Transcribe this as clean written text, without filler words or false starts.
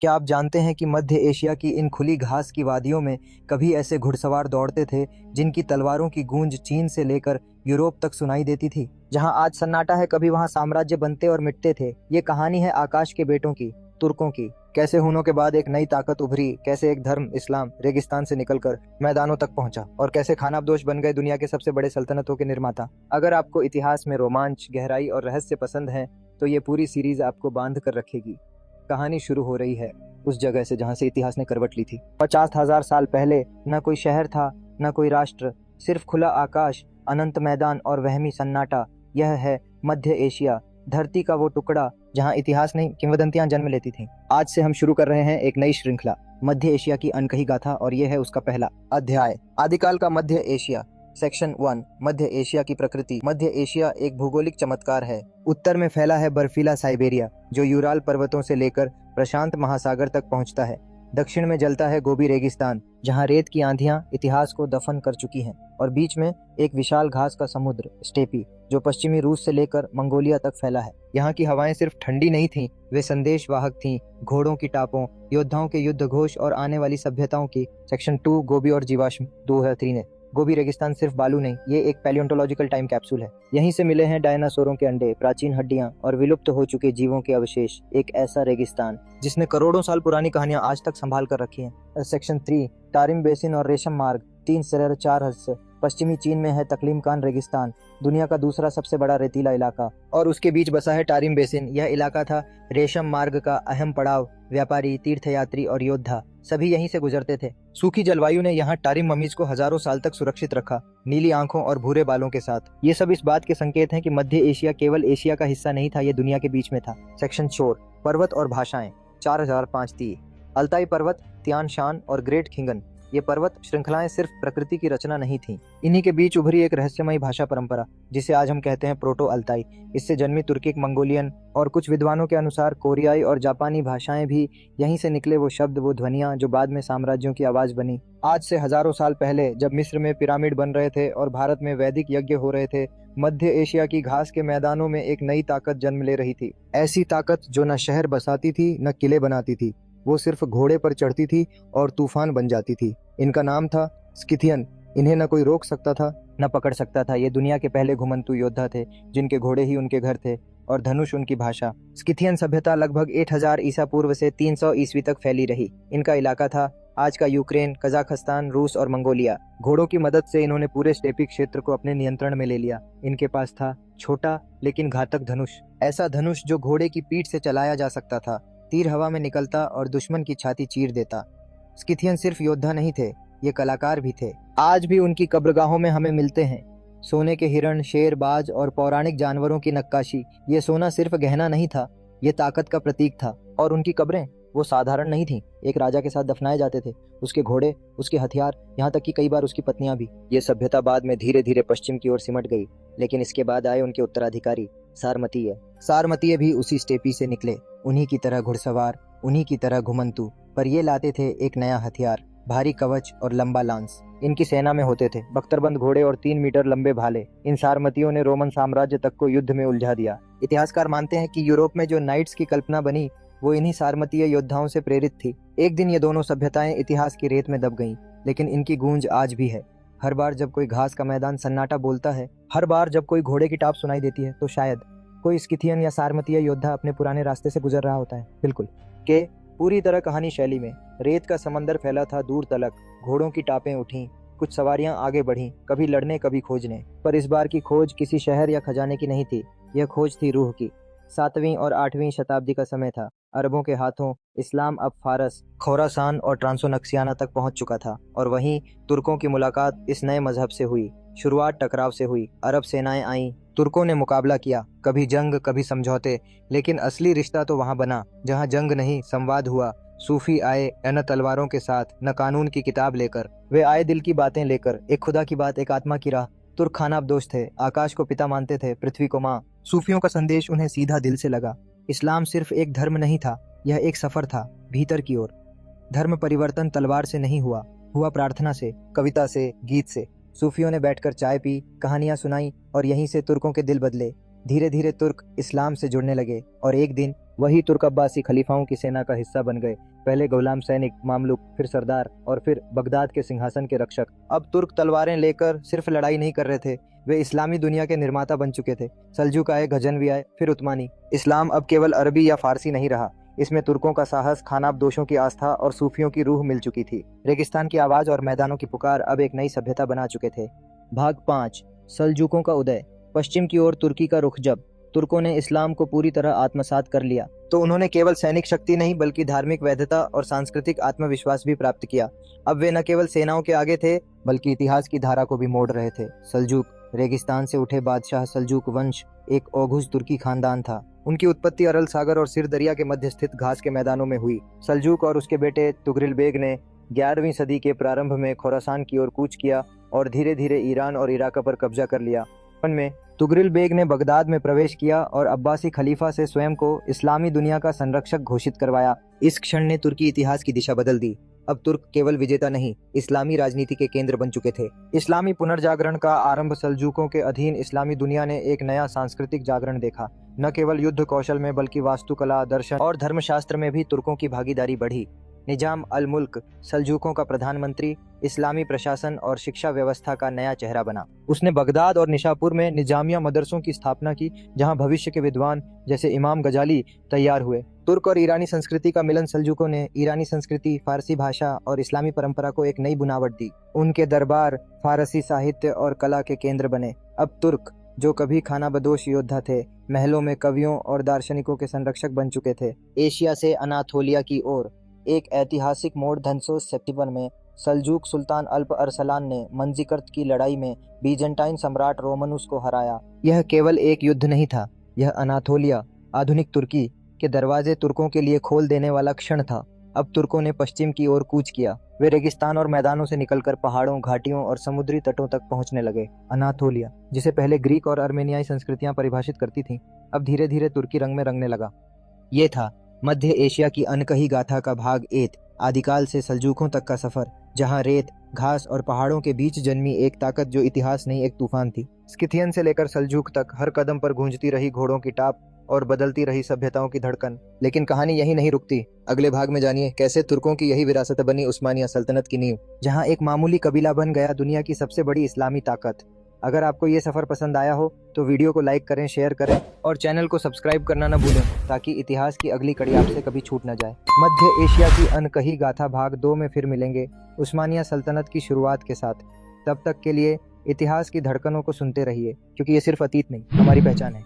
क्या आप जानते हैं कि मध्य एशिया की इन खुली घास की वादियों में कभी ऐसे घुड़सवार दौड़ते थे जिनकी तलवारों की गूंज चीन से लेकर यूरोप तक सुनाई देती थी। जहां आज सन्नाटा है, कभी वहां साम्राज्य बनते और मिटते थे। ये कहानी है आकाश के बेटों की, तुर्कों की। कैसे हुनों के बाद एक नई ताकत उभरी, कैसे एक धर्म इस्लाम रेगिस्तान से निकलकर मैदानों तक पहुंचा, और कैसे खानाबदोश बन गए दुनिया के सबसे बड़े सल्तनतों के निर्माता। अगर आपको इतिहास में रोमांच, गहराई और रहस्य पसंद है तो ये पूरी सीरीज आपको बांध कर रखेगी। कहानी शुरू हो रही है उस जगह से जहां से इतिहास ने करवट ली थी। 50,000 साल पहले न कोई शहर था, न कोई राष्ट्र, सिर्फ खुला आकाश, अनंत मैदान और वहमी सन्नाटा। यह है मध्य एशिया, धरती का वो टुकड़ा जहां इतिहास नहीं किंवदंतियां जन्म लेती थीं। आज से हम शुरू कर रहे हैं एक नई श्रृंखला, मध्य एशिया की अनकही गाथा, और यह है उसका पहला अध्याय, आदिकाल का मध्य एशिया। सेक्शन 1, मध्य एशिया की प्रकृति। मध्य एशिया एक भौगोलिक चमत्कार है। उत्तर में फैला है बर्फीला साइबेरिया, जो यूराल पर्वतों से लेकर प्रशांत महासागर तक पहुंचता है। दक्षिण में जलता है गोबी रेगिस्तान, जहां रेत की आंधियां इतिहास को दफन कर चुकी हैं, और बीच में एक विशाल घास का समुद्र स्टेपी, जो पश्चिमी रूस से लेकर मंगोलिया तक फैला है। यहाँ की हवाएं सिर्फ ठंडी नहीं थीं, वे संदेश वाहक थीं, घोड़ों की टापों, योद्धाओं के युद्ध घोष और आने वाली सभ्यताओं की। सेक्शन 2, गोबी और जीवाश्म 2003 ने। गोबी रेगिस्तान सिर्फ बालू नहीं, ये एक पैलियोंटोलॉजिकल टाइम कैप्सूल है। यहीं से मिले हैं डायनासोरों के अंडे, प्राचीन हड्डियां और विलुप्त हो चुके जीवों के अवशेष। एक ऐसा रेगिस्तान जिसने करोड़ों साल पुरानी कहानियां आज तक संभाल कर रखी हैं। सेक्शन 3, तारिम बेसिन और रेशम मार्ग 3 से 4 हद। पश्चिमी चीन में है तकलीमकान रेगिस्तान, दुनिया का दूसरा सबसे बड़ा रेतीला इलाका, और उसके बीच बसा है टारिम बेसिन। यह इलाका था रेशम मार्ग का अहम पड़ाव। व्यापारी, तीर्थयात्री और योद्धा सभी यहीं से गुजरते थे। सूखी जलवायु ने यहाँ टारिम ममीज को हजारों साल तक सुरक्षित रखा, नीली आंखों और भूरे बालों के साथ। ये सब इस बात के संकेत हैं कि मध्य एशिया केवल एशिया का हिस्सा नहीं था, ये दुनिया के बीच में था। सेक्शन 4, पर्वत और भाषाएं 4005 अल्ताई पर्वत, तियान शान और ग्रेट खिंगन। ये पर्वत श्रृंखलाएं सिर्फ प्रकृति की रचना नहीं थीं, इन्हीं के बीच उभरी एक रहस्यमयी भाषा परंपरा, जिसे आज हम कहते हैं प्रोटो अल्ताई। इससे जन्मी तुर्किक, मंगोलियन और कुछ विद्वानों के अनुसार कोरियाई और जापानी भाषाएं भी यहीं से निकले। वो शब्द, वो ध्वनियां जो बाद में साम्राज्यों की आवाज बनी। आज से हजारों साल पहले, जब मिस्र में पिरामिड बन रहे थे और भारत में वैदिक यज्ञ हो रहे थे, मध्य एशिया की घास के मैदानों में एक नई ताकत जन्म ले रही थी। ऐसी ताकत जो न शहर बसाती थी, न किले बनाती थी, वो सिर्फ घोड़े पर चढ़ती थी और तूफान बन जाती थी। इनका नाम था स्किथियन। इन्हें न कोई रोक सकता था, न पकड़ सकता था। ये दुनिया के पहले घुमंतू योद्धा थे, जिनके घोड़े ही उनके घर थे और धनुष उनकी भाषा। स्किथियन सभ्यता लगभग 8000 ईसा पूर्व से 300 ईस्वी तक फैली रही। इनका इलाका था आज का यूक्रेन, कजाकिस्तान, रूस और मंगोलिया। घोड़ों की मदद से इन्होंने पूरे स्टेपी क्षेत्र को अपने नियंत्रण में ले लिया। इनके पास था छोटा लेकिन घातक धनुष, ऐसा धनुष जो घोड़े की पीठ से चलाया जा सकता था। तीर हवा में निकलता और दुश्मन की छाती चीर देता। स्किथियन सिर्फ योद्धा नहीं थे, ये कलाकार भी थे। आज भी उनकी कब्रगाहों में हमें मिलते हैं सोने के हिरण, शेर, बाज और पौराणिक जानवरों की नक्काशी। ये सोना सिर्फ गहना नहीं था, ये ताकत का प्रतीक था। और उनकी कब्रें वो साधारण नहीं थीं। एक राजा के साथ दफनाए जाते थे, उसके घोड़े, उसके हथियार, यहाँ तक कि कई बार उसकी पत्नियां भी। ये सभ्यता बाद में धीरे धीरे पश्चिम की ओर सिमट गई, लेकिन इसके बाद आए उनके उत्तराधिकारी, सारमतीय। सारमतीय भी उसी स्टेपी से निकले, उन्हीं की तरह घुड़सवार, उन्हीं की तरह घुमंतू, पर ये लाते थे एक नया हथियार, भारी कवच और लंबा लांस। इनकी सेना में होते थे बख्तरबंद घोड़े और 3 मीटर लंबे भाले। इन सारमतियों ने रोमन साम्राज्य तक को युद्ध में उलझा दिया। इतिहासकार मानते हैं कि यूरोप में जो नाइट्स की कल्पना बनी, वो इन्हीं सारमतीय योद्धाओं से प्रेरित थी। एक दिन ये दोनों सभ्यताएं इतिहास की रेत में दब गईं, लेकिन इनकी गूंज आज भी है। हर बार जब कोई घास का मैदान सन्नाटा बोलता है, हर बार जब कोई घोड़े की टाप सुनाई देती है, तो शायद कोई स्किथियन या सारमतीय योद्धा अपने पुराने रास्ते से गुजर रहा होता है। बिल्कुल के पूरी तरह कहानी शैली में। रेत का समंदर फैला था दूर तलक, घोड़ों की टापें उठीं, कुछ सवारियां आगे बढ़ीं, कभी लड़ने कभी खोजने। पर इस बार की खोज किसी शहर या खजाने की नहीं थी, यह खोज थी रूह की। 7वीं और 8वीं शताब्दी का समय था। अरबों के हाथों इस्लाम अब फारस, खोरासान और ट्रांसोनक्सियाना तक पहुंच चुका था, और वहीं तुर्कों की मुलाकात इस नए मजहब से हुई। शुरुआत टकराव से हुई। अरब सेनाएं आईं, तुर्कों ने मुकाबला किया, कभी जंग कभी समझौते, लेकिन असली रिश्ता तो वहां बना जहां जंग नहीं, संवाद हुआ। सूफी आए, न तलवारों के साथ, न कानून की किताब लेकर। वे आए दिल की बातें लेकर, एक खुदा की बात, एक आत्मा की राह। तुर्क खानाबदोश थे, आकाश को पिता मानते थे, पृथ्वी को माँ। सूफियों का संदेश उन्हें सीधा दिल से लगा। इस्लाम सिर्फ एक धर्म नहीं था, यह एक सफर था भीतर की ओर। धर्म परिवर्तन तलवार से नहीं हुआ, हुआ प्रार्थना से, कविता से, गीत से। सूफियों ने बैठकर चाय पी, कहानियां सुनाई, और यहीं से तुर्कों के दिल बदले। धीरे धीरे तुर्क इस्लाम से जुड़ने लगे, और एक दिन वही तुर्क अब्बासी खलीफाओं की सेना का हिस्सा बन गए। पहले गुलाम सैनिक, मामलुक, फिर सरदार और फिर बगदाद के सिंहासन के रक्षक। अब तुर्क तलवारें लेकर सिर्फ लड़ाई नहीं कर रहे थे, वे इस्लामी दुनिया के निर्माता बन चुके थे। सल्जुक आए, गजनवी आए, फिर उस्मानी। इस्लाम अब केवल अरबी या फारसी नहीं रहा, इसमें तुर्कों का साहस, खानाबदोशों की आस्था और सूफियों की रूह मिल चुकी थी। रेगिस्तान की आवाज और मैदानों की पुकार अब एक नई सभ्यता बना चुके थे। भाग 5, सल्जुकों का उदय। पश्चिम की ओर तुर्की का रुख। जब तुर्कों ने इस्लाम को पूरी तरह आत्मसात कर लिया तो उन्होंने केवल सैनिक शक्ति नहीं बल्कि धार्मिक वैधता और सांस्कृतिक आत्मविश्वास भी प्राप्त किया। अब वे न केवल सेनाओं के आगे थे बल्कि इतिहास की धारा को भी मोड़ रहे थे। सल्जुक, रेगिस्तान से उठे बादशाह सल्जुक वंश एक ओघुज तुर्की खानदान था। उनकी उत्पत्ति अरल सागर और सिर दरिया के मध्य स्थित घास के मैदानों में हुई। सल्जुक और उसके बेटे तुगरिल बेग ने 11वीं सदी के प्रारंभ में खोरासान की ओर कूच किया और धीरे धीरे ईरान और इराक पर कब्जा कर लिया। में तुगरिल बेग ने बगदाद में प्रवेश किया और अब्बासी खलीफा से स्वयं को इस्लामी दुनिया का संरक्षक घोषित करवाया। इस क्षण ने तुर्की इतिहास की दिशा बदल दी। अब तुर्क केवल विजेता नहीं, इस्लामी राजनीति के केंद्र बन चुके थे। इस्लामी पुनर्जागरण का आरंभ। सल्जुकों के अधीन इस्लामी दुनिया ने एक नया सांस्कृतिक जागरण देखा। न केवल युद्ध कौशल में बल्कि वास्तुकला, दर्शन और धर्मशास्त्र में भी तुर्कों की भागीदारी बढ़ी। निजाम अल मुल्क, सल्जुकों का प्रधानमंत्री, इस्लामी प्रशासन और शिक्षा व्यवस्था का नया चेहरा बना। उसने बगदाद और निशापुर में निजामिया मदरसों की स्थापना की, जहां भविष्य के विद्वान जैसे इमाम गजाली तैयार हुए। तुर्क और ईरानी संस्कृति का मिलन। सल्जुकों ने ईरानी संस्कृति, फारसी भाषा और इस्लामी परंपरा को एक नई बुनावट दी। उनके दरबार फारसी साहित्य और कला के केंद्र बने। अब तुर्क, जो कभी खानाबदोश योद्धा थे, महलों में कवियों और दार्शनिकों के संरक्षक बन चुके थे। एशिया से अनाथोलिया की ओर एक ऐतिहासिक मोड़। 357 में सल्जूक सुल्तान अल्प अरसलान ने मंजिकर्त की लड़ाई में बीजेंटाइन सम्राट रोमनुस को हराया। यह केवल एक युद्ध नहीं था, यह अनाथोलिया, आधुनिक तुर्की के दरवाजे तुर्कों के लिए खोल देने वाला क्षण था। अब तुर्कों ने पश्चिम की ओर कूच किया। वे रेगिस्तान और मैदानों से निकलकर पहाड़ों, घाटियों और समुद्री तटों तक पहुंचने लगे। अनाथोलिया, जिसे पहले ग्रीक और अर्मेनियाई संस्कृतियां परिभाषित करती थीं, अब धीरे धीरे तुर्की रंग में रंगने लगा। ये था मध्य एशिया की अनकही गाथा का भाग 1, आदिकाल से सल्जूकों तक का सफर, जहां रेत, घास और पहाड़ों के बीच जन्मी एक ताकत जो इतिहास नहीं, एक तूफान थी। स्किथियन से लेकर सल्जूक तक हर कदम पर गूंजती रही घोड़ों की टाप और बदलती रही सभ्यताओं की धड़कन। लेकिन कहानी यही नहीं रुकती। अगले भाग में जानिए कैसे तुर्कों की यही विरासत बनी उस्मानिया सल्तनत की नींव, जहां एक मामूली कबीला बन गया दुनिया की सबसे बड़ी इस्लामी ताकत। अगर आपको ये सफर पसंद आया हो तो वीडियो को लाइक करें, शेयर करें और चैनल को सब्सक्राइब करना न भूलें, ताकि इतिहास की अगली कड़ी आपसे कभी छूट न जाए। मध्य एशिया की अनकही गाथा भाग 2 में फिर मिलेंगे, उस्मानिया सल्तनत की शुरुआत के साथ। तब तक के लिए इतिहास की धड़कनों को सुनते रहिए, क्योंकि ये सिर्फ अतीत नहीं, हमारी पहचान है।